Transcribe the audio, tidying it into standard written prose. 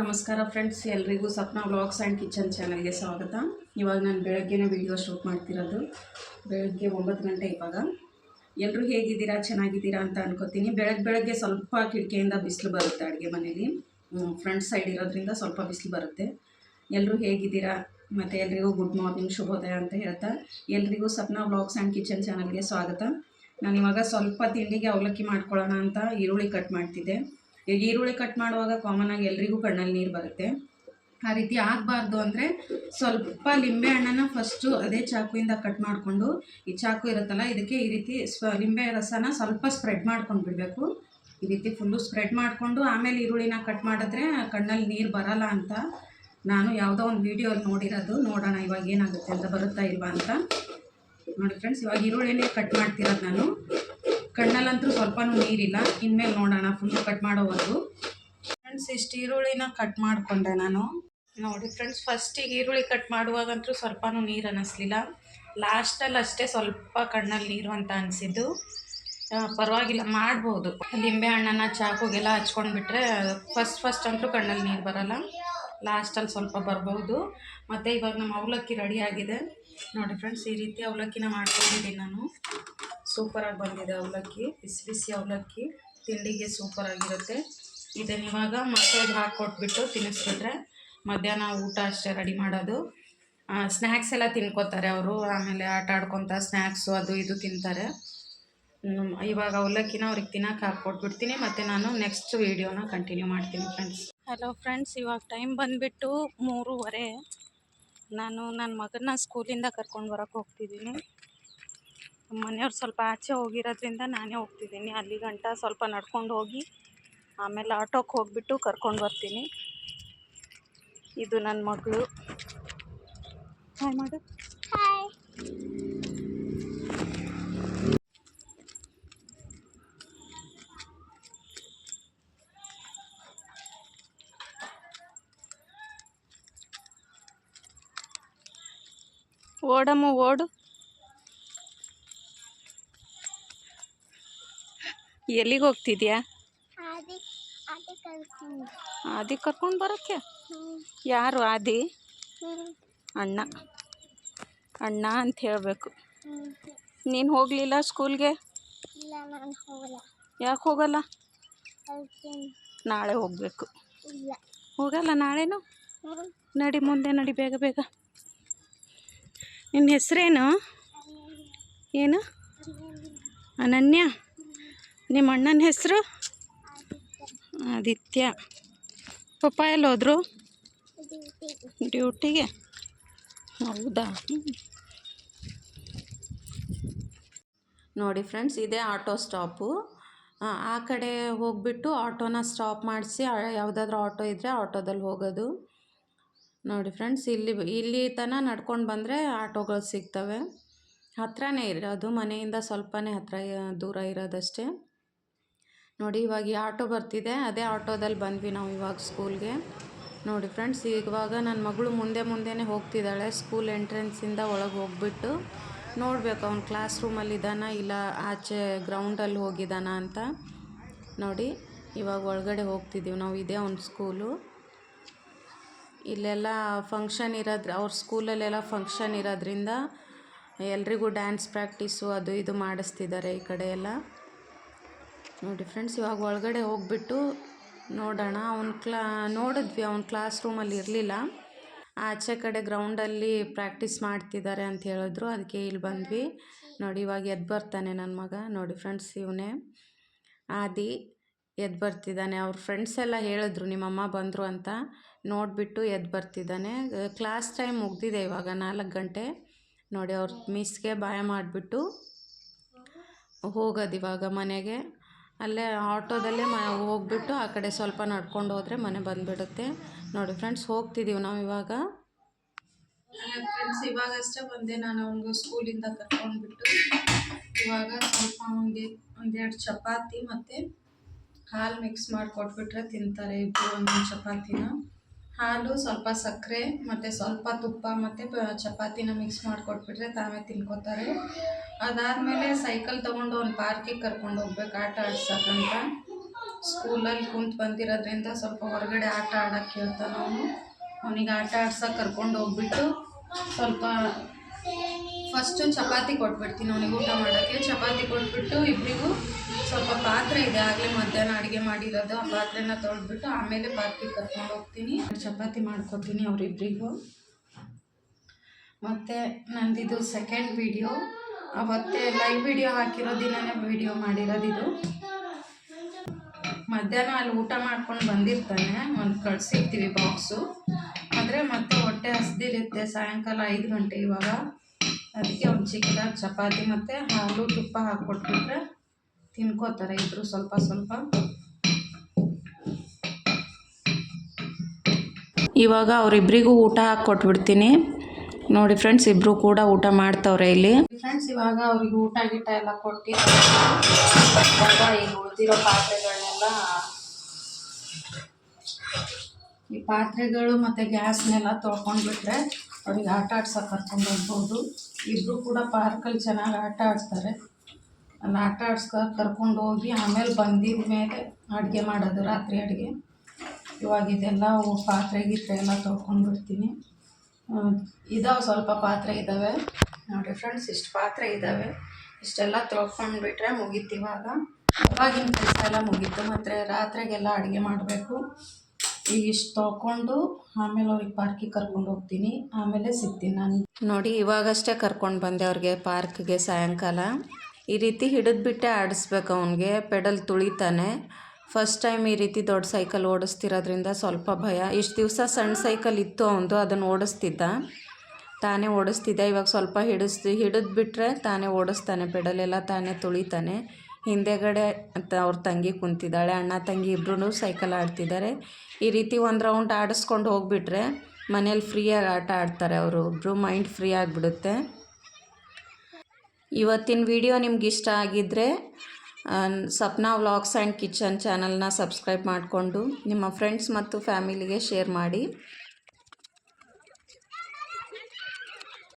ನಮಸ್ಕಾರ ಫ್ರೆಂಡ್ಸ್, ಎಲ್ರಿಗೂ Sapna vlogs and kitchen ಚಾನಲ್ಗೆ ಸ್ವಾಗತ. ಇವಾಗ ನಾನು ಬೆಳಗ್ಗೆನೇ ವಿಡಿಯೋ ಶೂಟ್ ಮಾಡ್ತಿರೋದು. ಬೆಳಗ್ಗೆ 9 ಗಂಟೆ. ಇವಾಗ ಎಲ್ಲರೂ ಹೇಗಿದ್ದೀರಾ, ಚೆನ್ನಾಗಿದ್ದೀರಾ ಅಂತ ಅನ್ಕೋತೀನಿ. ಬೆಳಗ್ಗೆ ಸ್ವಲ್ಪ ಕಿಟಕಿಯಿಂದ ಬಿಸಿಲು ಬರುತ್ತೆ. ಅಡುಗೆ ಮನೇಲಿ ಫ್ರಂಟ್ ಸೈಡ್ ಇರೋದ್ರಿಂದ ಸ್ವಲ್ಪ ಬಿಸಿಲು ಬರುತ್ತೆ. ಎಲ್ಲರೂ ಹೇಗಿದ್ದೀರಾ ಮತ್ತು ಎಲ್ರಿಗೂ ಗುಡ್ ಮಾರ್ನಿಂಗ್, ಶುಭೋದಯ ಅಂತ ಹೇಳ್ತಾ ಎಲ್ರಿಗೂ ಸಪ್ನಾ ವ್ಲಾಗ್ಸ್ ಆ್ಯಂಡ್ ಕಿಚನ್ ಚಾನಲ್ಗೆ ಸ್ವಾಗತ. ನಾನಿವಾಗ ಸ್ವಲ್ಪ ತಿಂಡಿಗೆ ಅವಲಕ್ಕಿ ಮಾಡ್ಕೊಳ್ಳೋಣ ಅಂತ ಈರುಳ್ಳಿ ಕಟ್ ಮಾಡ್ತಿದ್ದೆ. ಈಗ ಈರುಳ್ಳಿ ಕಟ್ ಮಾಡುವಾಗ ಕಾಮನಾಗಿ ಎಲ್ರಿಗೂ ಕಣ್ಣಲ್ಲಿ ನೀರು ಬರುತ್ತೆ. ಆ ರೀತಿ ಆಗಬಾರ್ದು ಅಂದರೆ ಸ್ವಲ್ಪ ಲಿಂಬೆ ಹಣ್ಣನ್ನು ಫಸ್ಟು ಅದೇ ಚಾಕುಯಿಂದ ಕಟ್ ಮಾಡಿಕೊಂಡು, ಈ ಚಾಕು ಇರುತ್ತಲ್ಲ ಇದಕ್ಕೆ ಈ ರೀತಿ ಲಿಂಬೆ ರಸನ ಸ್ವಲ್ಪ ಸ್ಪ್ರೆಡ್ ಮಾಡ್ಕೊಂಡು ಬಿಡಬೇಕು. ಈ ರೀತಿ ಫುಲ್ಲು ಸ್ಪ್ರೆಡ್ ಮಾಡಿಕೊಂಡು ಆಮೇಲೆ ಈರುಳ್ಳಿನ ಕಟ್ ಮಾಡಿದ್ರೆ ಕಣ್ಣಲ್ಲಿ ನೀರು ಬರಲ್ಲ ಅಂತ ನಾನು ಯಾವುದೋ ಒಂದು ವೀಡಿಯೋಲ್ಲಿ ನೋಡಿರೋದು. ನೋಡೋಣ ಇವಾಗ ಏನಾಗುತ್ತೆ ಅಂತ, ಬರುತ್ತಾ ಇಲ್ವಾ ಅಂತ. ನೋಡಿ ಫ್ರೆಂಡ್ಸ್, ಇವಾಗ ಈರುಳ್ಳಿನೇ ಕಟ್ ಮಾಡ್ತಿರೋದು ನಾನು. ಕಣ್ಣಲ್ಲಂತೂ ಸ್ವಲ್ಪ ನೀರಿಲ್ಲ. ಇನ್ಮೇಲೆ ನೋಡೋಣ ಫುಲ್ಲು ಕಟ್ ಮಾಡೋವರೆಗೂ. ಫ್ರೆಂಡ್ಸ್, ಇಷ್ಟು ಈರುಳ್ಳಿನ ಕಟ್ ಮಾಡಿಕೊಂಡೆ ನಾನು. ನೋಡಿ ಫ್ರೆಂಡ್ಸ್, ಫಸ್ಟಿಗೆ ಈರುಳ್ಳಿ ಕಟ್ ಮಾಡುವಾಗಂತೂ ಸ್ವಲ್ಪ ನೀರು ಅನ್ನಿಸ್ಲಿಲ್ಲ. ಲಾಸ್ಟಲ್ಲಿ ಅಷ್ಟೇ ಸ್ವಲ್ಪ ಕಣ್ಣಲ್ಲಿ ನೀರು ಅಂತ ಅನಿಸಿದ್ದು. ಪರವಾಗಿಲ್ಲ, ಮಾಡ್ಬೋದು. ಲಿಂಬೆ ಹಣ್ಣನ್ನು ಚಾಕುಗೆಲ್ಲ ಹಚ್ಕೊಂಡ್ಬಿಟ್ರೆ ಫಸ್ಟ್ ಅಂತೂ ಕಣ್ಣಲ್ಲಿ ನೀರು ಬರೋಲ್ಲ. ಲಾಸ್ಟಲ್ಲಿ ಸ್ವಲ್ಪ ಬರ್ಬೋದು. ಮತ್ತು ಇವಾಗ ನಮ್ಮ ಅವಲಕ್ಕಿ ರೆಡಿಯಾಗಿದೆ. ನೋಡಿ ಫ್ರೆಂಡ್ಸ್, ಈ ರೀತಿ ಅವಲಕ್ಕಿನ ಮಾಡ್ಕೊಂಡಿದ್ದೀನಿ ನಾನು. ಸೂಪರಾಗಿ ಬಂದಿದೆ ಅವಲಕ್ಕಿ. ಬಿಸಿ ಬಿಸಿ ಅವಲಕ್ಕಿ ತಿಂಡಿಗೆ ಸೂಪರಾಗಿರುತ್ತೆ. ಇದನ್ನು ಇವಾಗ ಮಕ್ಕಳಿಗೆ ಹಾಕ್ಕೊಟ್ಬಿಟ್ಟು ತಿನ್ನಿಸ್ಬಿಟ್ರೆ ಮಧ್ಯಾಹ್ನ ಊಟ ಅಷ್ಟೇ ರೆಡಿ ಮಾಡೋದು. ಸ್ನ್ಯಾಕ್ಸ್ ಎಲ್ಲ ತಿನ್ಕೋತಾರೆ ಅವರು. ಆಮೇಲೆ ಆಟ ಆಡ್ಕೊತ ಸ್ನ್ಯಾಕ್ಸು ಅದು ಇದು ತಿಂತಾರೆ. ಇವಾಗ ಅವಲಕ್ಕಿನ ಅವ್ರಿಗೆ ತಿನ್ನೋಕೆ ಹಾಕ್ಕೊಟ್ಬಿಡ್ತೀನಿ. ಮತ್ತು ನಾನು ನೆಕ್ಸ್ಟ್ ವೀಡಿಯೋನ ಕಂಟಿನ್ಯೂ ಮಾಡ್ತೀನಿ ಫ್ರೆಂಡ್ಸ್. ಹಲೋ ಫ್ರೆಂಡ್ಸ್, ಇವಾಗ ಟೈಮ್ ಬಂದುಬಿಟ್ಟು 3:30. ನಾನು ನನ್ನ ಮಗನ ಸ್ಕೂಲಿಂದ ಕರ್ಕೊಂಡು ಬರೋಕ್ಕೆ ಹೋಗ್ತಿದ್ದೀನಿ. ಮನೆಯವ್ರು ಸ್ವಲ್ಪ ಆಚೆ ಹೋಗಿರೋದ್ರಿಂದ ನಾನೇ ಹೋಗ್ತಿದ್ದೀನಿ. ಅಲ್ಲಿ ಗಂಟ ಸ್ವಲ್ಪ ನಡ್ಕೊಂಡು ಹೋಗಿ ಆಮೇಲೆ ಆಟೋಕ್ಕೆ ಹೋಗಿಬಿಟ್ಟು ಕರ್ಕೊಂಡು ಬರ್ತೀನಿ. ಇದು ನನ್ನ ಮಗಳು. ಹಾಯ್ ಮಾಡು. ಹಾಯ್. ಓಡಮ್ಮ ಓಡು. ಎಲ್ಲಿಗೆ ಹೋಗ್ತಿದ್ಯಾ? ಆದಿ ಕರ್ಕೊಂಡು ಬರೋಕ್ಕೆ. ಯಾರು ಆದಿ? ಅಣ್ಣ. ಅಣ್ಣ ಅಂತ ಹೇಳಬೇಕು. ನೀನು ಹೋಗಲಿಲ್ಲ ಸ್ಕೂಲ್ಗೆ? ಯಾಕೆ ಹೋಗಲ್ಲ? ನಾಳೆ ಹೋಗಬೇಕು. ಹೋಗಲ್ಲ ನಾಳೆನು? ನಡಿ ಮುಂದೆ ನಡಿ, ಬೇಗ ಬೇಗ. ನಿನ್ನ ಹೆಸರೇನು? ಏನು? ಅನನ್ಯ. ನಿಮ್ಮ ಅಣ್ಣನ ಹೆಸರು? ಆದಿತ್ಯ. ಪಪ್ಪ ಎಲ್ಲಿ ಹೋದ್ರು? ಡ್ಯೂಟಿಗೆ. ಹೌದಾ? ನೋಡಿ ಫ್ರೆಂಡ್ಸ್, ಇದೇ ಆಟೋ ಸ್ಟಾಪು. ಆ ಕಡೆ ಹೋಗಿಬಿಟ್ಟು ಆಟೋನ ಸ್ಟಾಪ್ ಮಾಡಿಸಿ ಯಾವುದಾದ್ರೂ ಆಟೋ ಇದ್ದರೆ ಆಟೋದಲ್ಲಿ ಹೋಗೋದು. ನೋಡಿ ಫ್ರೆಂಡ್ಸ್, ಇಲ್ಲಿ ತನಕ ನಡ್ಕೊಂಡು ಬಂದರೆ ಆಟೋಗಳು ಸಿಗ್ತವೆ. ಹತ್ರನೇ ಇರೋದು, ಮನೆಯಿಂದ ಸ್ವಲ್ಪನೇ ದೂರ ಇರೋದಷ್ಟೇ. ನೋಡಿ ಇವಾಗ ಈ ಆಟೋ ಬರ್ತಿದೆ, ಅದೇ ಆಟೋದಲ್ಲಿ ಬಂದ್ವಿ ನಾವು ಇವಾಗ ಸ್ಕೂಲ್ಗೆ. ನೋಡಿ ಫ್ರೆಂಡ್ಸ್, ಇವಾಗ ನನ್ನ ಮಗಳು ಮುಂದೆನೇ ಹೋಗ್ತಿದ್ದಾಳೆ. ಸ್ಕೂಲ್ ಎಂಟ್ರೆನ್ಸಿಂದ ಒಳಗೆ ಹೋಗ್ಬಿಟ್ಟು ನೋಡಬೇಕು ಅವ್ನು ಕ್ಲಾಸ್ ರೂಮಲ್ಲಿದ್ದಾನ ಇಲ್ಲ ಆಚೆ ಗ್ರೌಂಡಲ್ಲಿ ಹೋಗಿದ್ದಾನ ಅಂತ. ನೋಡಿ ಇವಾಗ ಒಳಗಡೆ ಹೋಗ್ತಿದ್ದೀವಿ ನಾವು. ಇದೇ ಅವ್ನ ಸ್ಕೂಲು. ಇಲ್ಲೆಲ್ಲ ಫಂಕ್ಷನ್ ಅವ್ರ ಸ್ಕೂಲಲ್ಲೆಲ್ಲ ಫಂಕ್ಷನ್ ಇರೋದ್ರಿಂದ ಎಲ್ರಿಗೂ ಡ್ಯಾನ್ಸ್ ಪ್ರಾಕ್ಟೀಸು ಅದು ಇದು ಮಾಡಿಸ್ತಿದ್ದಾರೆ ಈ ಕಡೆ ಎಲ್ಲ. ನೋಡಿ ಫ್ರೆಂಡ್ಸ್, ಇವಾಗ ಒಳಗಡೆ ಹೋಗ್ಬಿಟ್ಟು ನೋಡೋಣ. ನೋಡಿದ್ವಿ ಅವ್ನ ಕ್ಲಾಸ್ ರೂಮಲ್ಲಿ ಇರಲಿಲ್ಲ, ಆಚೆ ಕಡೆ ಗ್ರೌಂಡಲ್ಲಿ ಪ್ರಾಕ್ಟೀಸ್ ಮಾಡ್ತಿದ್ದಾರೆ ಅಂತ ಹೇಳಿದ್ರು. ಅದಕ್ಕೆ ಇಲ್ಲಿ ಬಂದ್ವಿ. ನೋಡಿ ಇವಾಗ ಎದ್ದು ಬರ್ತಾನೆ ನನ್ನ ಮಗ. ನೋಡಿ ಫ್ರೆಂಡ್ಸ್, ಇವನೇ ಆದಿ ಎದ್ದು ಬರ್ತಿದ್ದಾನೆ. ಅವ್ರ ಫ್ರೆಂಡ್ಸ್ ಎಲ್ಲ ಹೇಳಿದ್ರು ನಿಮ್ಮಮ್ಮ ಬಂದರು ಅಂತ. ನೋಡಿಬಿಟ್ಟು ಎದ್ದು ಬರ್ತಿದ್ದಾನೆ. ಕ್ಲಾಸ್ ಟೈಮ್ ಮುಗ್ದಿದೆ ಇವಾಗ 4 ಗಂಟೆ. ನೋಡಿ ಅವ್ರ ಮಿಸ್ಗೆ ಬಾಯ್ ಮಾಡಿಬಿಟ್ಟು ಹೋಗೋದು ಇವಾಗ ಮನೆಗೆ. ಅಲ್ಲೇ ಆಟೋದಲ್ಲೇ ಹೋಗ್ಬಿಟ್ಟು ಆ ಕಡೆ ಸ್ವಲ್ಪ ನಡ್ಕೊಂಡು ಹೋದರೆ ಮನೆ ಬಂದುಬಿಡುತ್ತೆ. ನೋಡಿ ಫ್ರೆಂಡ್ಸ್, ಹೋಗ್ತಿದ್ದೀವಿ ನಾವು ಇವಾಗ. ಫ್ರೆಂಡ್ಸ್, ಇವಾಗಷ್ಟೇ ಬಂದೆ ನಾನು ಅವನಿಗೂ ಸ್ಕೂಲಿಂದ ಕರ್ಕೊಂಡ್ಬಿಟ್ಟು. ಇವಾಗ ಸ್ವಲ್ಪ ಅವನಿಗೆ 1-2 ಚಪಾತಿ ಮತ್ತು ಹಾಲು ಮಿಕ್ಸ್ ಮಾಡಿಕೊಟ್ಬಿಟ್ರೆ ತಿಂತಾರೆ ಇಬ್ಬರು. ಒಂದೊಂದು ಚಪಾತಿನ, ಹಾಲು, ಸ್ವಲ್ಪ ಸಕ್ಕರೆ ಮತ್ತು ಸ್ವಲ್ಪ ತುಪ್ಪ ಮತ್ತು ಚಪಾತಿನ ಮಿಕ್ಸ್ ಮಾಡಿಕೊಟ್ಬಿಟ್ರೆ ತಾವೇ ತಿನ್ಕೋತಾರೆ. ಅದಾದಮೇಲೆ ಸೈಕಲ್ ತೊಗೊಂಡು ಒಂದು ಪಾರ್ಕಿಗೆ ಕರ್ಕೊಂಡು ಹೋಗ್ಬೇಕು ಆಟ ಆಡ್ಸೋಕ್ಕಂತ. ಸ್ಕೂಲಲ್ಲಿ ಕುಂತು ಬಂದಿರೋದ್ರಿಂದ ಸ್ವಲ್ಪ ಹೊರಗಡೆ ಆಟ ಆಡೋಕ್ಕೆ ಹೇಳ್ತಾನೆ ಅವನಿಗೆ ಆಟ ಆಡ್ಸೋಕೆ ಕರ್ಕೊಂಡು ಹೋಗ್ಬಿಟ್ಟು ಸ್ವಲ್ಪ ಫಸ್ಟು ಚಪಾತಿ ಕೊಟ್ಬಿಡ್ತೀನಿ ಅವನಿಗೆ ಊಟ ಮಾಡೋಕ್ಕೆ. ಚಪಾತಿ ಕೊಟ್ಬಿಟ್ಟು ಇಬ್ಬರಿಗೂ ಸ್ವಲ್ಪ ಪಾತ್ರೆ ಇದೆ, ಆಗಲೇ ಮಧ್ಯಾಹ್ನ ಅಡುಗೆ ಮಾಡಿರೋದು, ಆ ಪಾತ್ರೆನ ತೊಳೆದ್ಬಿಟ್ಟು ಆಮೇಲೆ ಪಾರ್ಕಿಗೆ ಕರ್ಕೊಂಡು ಹೋಗ್ತೀನಿ. ಚಪಾತಿ ಮಾಡ್ಕೊತೀನಿ ಅವರಿಬ್ಬರಿಗೂ. ಮತ್ತು ನಂದಿದು ಸೆಕೆಂಡ್ ವಿಡಿಯೋ, ಅವತ್ತೇ ಲೈವ್ ವಿಡಿಯೋ ಹಾಕಿರೋ ದಿನನೇ ವಿಡಿಯೋ ಮಾಡಿರೋದಿದು. ಮಧ್ಯಾಹ್ನ ಅಲ್ಲಿ ಊಟ ಮಾಡ್ಕೊಂಡು ಬಂದಿರ್ತಾನೆ, ಒಂದು ಕಳಿಸಿರ್ತೀವಿ ಬಾಕ್ಸು. ಆದರೆ ಮತ್ತೆ ಹೊಟ್ಟೆ ಹಸ್ದಿರುತ್ತೆ ಸಾಯಂಕಾಲ 5 ಗಂಟೆ ಇವಾಗ. ಅದಕ್ಕೆ ಒಂದು ಚಿಕ್ಕದಾಗಿ ಚಪಾತಿ ಮತ್ತು ಹಾಲು ತುಪ್ಪ ಹಾಕ್ಕೊಟ್ಬಿಟ್ರೆ ತಿನ್ಕೋತಾರೆ ಇಬ್ಬರು ಸ್ವಲ್ಪ ಸ್ವಲ್ಪ. ಇವಾಗ ಅವರಿಬ್ಬರಿಗೂ ಊಟ ಹಾಕ್ಕೊಟ್ಬಿಡ್ತೀನಿ. ನೋಡಿ ಫ್ರೆಂಡ್ಸ್, ಇಬ್ಬರು ಕೂಡ ಊಟ ಮಾಡ್ತವ್ರೆ ಇಲ್ಲಿ. ಫ್ರೆಂಡ್ಸ್, ಇವಾಗ ಅವ್ರಿಗೆ ಊಟ ಗೀಟ ಎಲ್ಲ ಕೊಟ್ಟು ಈಗ ಉಳಿದಿರೋ ಪಾತ್ರೆಗಳನ್ನೆಲ್ಲ, ಈ ಪಾತ್ರೆಗಳು ಮತ್ತು ಗ್ಯಾಸ್ನೆಲ್ಲ ತೊಳ್ಕೊಂಡ್ಬಿಟ್ರೆ ಅವ್ರಿಗೆ ಆಟ ಆಡ್ಸೋಕೆ ಕರ್ಕೊಂಡು ಹೋಗ್ಬೋದು. ಇಬ್ಬರು ಕೂಡ ಪಾರ್ಕಲ್ಲಿ ಚೆನ್ನಾಗಿ ಆಟ ಆಡ್ತಾರೆ. ಅಲ್ಲಿ ಆಟ ಆಡ್ಸ್ಕೊಂಡು ಕರ್ಕೊಂಡು ಹೋಗಿ ಆಮೇಲೆ ಬಂದಿದ ಮೇಲೆ ಅಡುಗೆ ಮಾಡೋದು, ರಾತ್ರಿ ಅಡುಗೆ. ಇವಾಗ ಇದೆಲ್ಲ ಪಾತ್ರೆ ಗೀತ್ರೆ ಎಲ್ಲ ತೊಳ್ಕೊಂಡ್ಬಿಡ್ತೀನಿ. ಇದಾವೆ, ಸ್ವಲ್ಪ ಪಾತ್ರೆ ಇದ್ದಾವೆ ನೋಡಿ ಫ್ರೆಂಡ್ಸ್, ಇಷ್ಟು ಪಾತ್ರೆ ಇದ್ದಾವೆ. ಇಷ್ಟೆಲ್ಲ ತೊಳ್ಕೊಂಡ್ಬಿಟ್ರೆ ಮುಗೀತು. ಇವಾಗಿನ ಕೆಲಸ ಎಲ್ಲ ಮುಗೀತು. ಮತ್ತು ರಾತ್ರಿಗೆಲ್ಲ ಅಡುಗೆ ಮಾಡಬೇಕು. ಈಗ ಇಷ್ಟು ತೊಳ್ಕೊಂಡು ಆಮೇಲೆ ಅವ್ರಿಗೆ ಪಾರ್ಕಿಗೆ ಕರ್ಕೊಂಡು ಹೋಗ್ತೀನಿ, ಆಮೇಲೆ ಸಿಗ್ತೀನಿ ನಾನು. ನೋಡಿ, ಇವಾಗಷ್ಟೇ ಕರ್ಕೊಂಡು ಬಂದೆ ಅವ್ರಿಗೆ ಪಾರ್ಕ್ಗೆ ಸಾಯಂಕಾಲ. ಈ ರೀತಿ ಹಿಡಿದ್ಬಿಟ್ಟೆ ಆಡಿಸ್ಬೇಕು ಅವನಿಗೆ, ಪೆಡಲ್ ತುಳಿತಾನೆ. ಫಸ್ಟ್ ಟೈಮ್ ಈ ರೀತಿ ದೊಡ್ಡ ಸೈಕಲ್ ಓಡಿಸ್ತಿರೋದ್ರಿಂದ ಸ್ವಲ್ಪ ಭಯ. ಇಷ್ಟು ದಿವಸ ಸಣ್ಣ ಸೈಕಲ್ ಇತ್ತು ಅವನದು, ಅದನ್ನು ತಾನೇ ಓಡಿಸ್ತಿದ್ದ. ಇವಾಗ ಸ್ವಲ್ಪ ಹಿಡಿದ್ಬಿಟ್ರೆ ತಾನೇ ಓಡಿಸ್ತಾನೆ, ಪೆಡಲೆಲ್ಲ ತಾನೇ ತುಳಿತಾನೆ. ಹಿಂದೆಗಡೆ ಅವ್ರ ತಂಗಿ ಕುಂತಿದ್ದಾಳೆ, ಅಣ್ಣ ತಂಗಿ ಇಬ್ಬರೂ ಸೈಕಲ್ ಆಡ್ತಿದ್ದಾರೆ. ಈ ರೀತಿ ಒಂದು ರೌಂಡ್ ಆಡಿಸ್ಕೊಂಡು ಹೋಗ್ಬಿಟ್ರೆ ಮನೇಲಿ ಫ್ರೀಯಾಗಿ ಆಟ ಆಡ್ತಾರೆ ಅವರು ಒಬ್ಬರು, ಮೈಂಡ್ ಫ್ರೀ ಆಗಿಬಿಡುತ್ತೆ. ಇವತ್ತಿನ ವಿಡಿಯೋ ನಿಮ್ಗೆ ಇಷ್ಟ ಆಗಿದ್ದರೆ ಸಪ್ನಾ ವ್ಲಾಗ್ಸ್ ಆ್ಯಂಡ್ ಕಿಚನ್ ಚಾನಲ್ನ ಸಬ್ಸ್ಕ್ರೈಬ್ ಮಾಡಿಕೊಂಡು ನಿಮ್ಮ ಫ್ರೆಂಡ್ಸ್ ಮತ್ತು ಫ್ಯಾಮಿಲಿಗೆ ಶೇರ್ ಮಾಡಿ.